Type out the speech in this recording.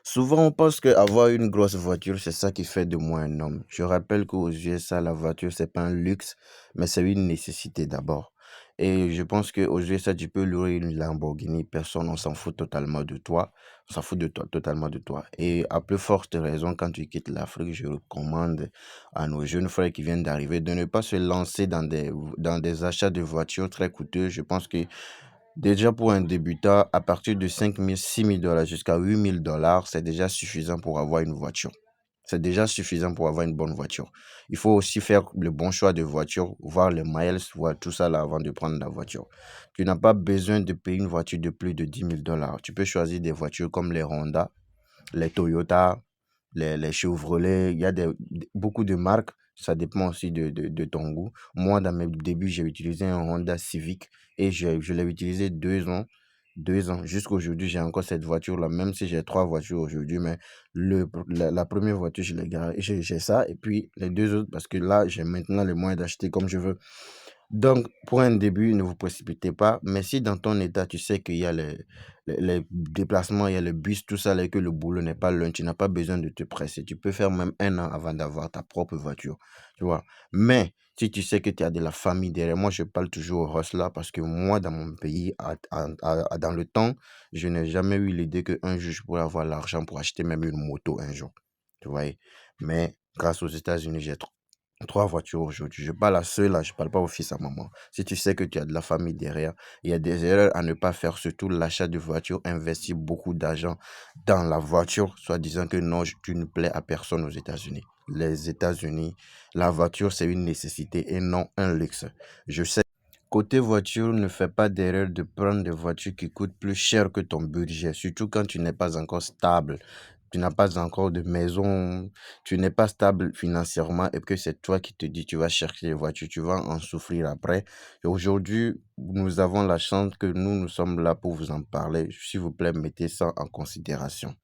Souvent, on pense qu'avoir une grosse voiture, c'est ça qui fait de moi un homme. Je rappelle qu'aux USA, la voiture, c'est pas un luxe, mais c'est une nécessité d'abord. Et je pense qu'aux USA, tu peux louer une Lamborghini, personne, on s'en fout totalement de toi. On s'en fout de toi, totalement de toi. Et à plus forte raison, quand tu quittes l'Afrique, je recommande à nos jeunes frères qui viennent d'arriver de ne pas se lancer dans des achats de voitures très coûteux. Je pense que déjà pour un débutant, à partir de 5 000, 6 000 $ jusqu'à 8 000 $, c'est déjà suffisant pour avoir une voiture. C'est déjà suffisant pour avoir une bonne voiture. Il faut aussi faire le bon choix de voiture, voir les miles, voir tout ça là avant de prendre la voiture. Tu n'as pas besoin de payer une voiture de plus de 10 000 $. Tu peux choisir des voitures comme les Honda, les Toyota, les Chevrolet. Il y a beaucoup de marques. Ça dépend aussi de ton goût. Moi, dans mes débuts, j'ai utilisé un Honda Civic et je l'ai utilisé 2 ans. 2 ans. Jusqu'à aujourd'hui, j'ai encore cette voiture-là, même si j'ai trois voitures aujourd'hui. Mais la première voiture, je l'ai garée. J'ai ça. Et puis les deux autres, parce que là, j'ai maintenant les moyens d'acheter comme je veux. Donc, pour un début, ne vous précipitez pas. Mais si dans ton état, tu sais qu'il y a les déplacements, il y a le bus, tout ça, là, et que le boulot n'est pas loin, tu n'as pas besoin de te presser. Tu peux faire même un an avant d'avoir ta propre voiture. Tu vois. Mais si tu sais que tu as de la famille derrière, moi, je parle toujours au hustler parce que moi, dans mon pays, dans le temps, je n'ai jamais eu l'idée qu'un jour, je pourrais avoir l'argent pour acheter même une moto un jour. Tu vois. Mais grâce aux États-Unis, j'ai trois voitures aujourd'hui. Je parle à ceux-là, je parle pas au fils à maman. Si tu sais que tu as de la famille derrière, il y a des erreurs à ne pas faire, surtout l'achat de voiture, investir beaucoup d'argent dans la voiture, soit disant que non, tu ne plais à personne aux États-Unis. Les États-Unis, la voiture, c'est une nécessité et non un luxe. Je sais. Côté voiture, ne fais pas d'erreur de prendre des voitures qui coûtent plus cher que ton budget, surtout quand tu n'es pas encore stable. Tu n'as pas encore de maison, tu n'es pas stable financièrement et que c'est toi qui te dis tu vas chercher les voitures, tu vas en souffrir après. Et aujourd'hui, nous avons la chance que nous sommes là pour vous en parler. S'il vous plaît, mettez ça en considération.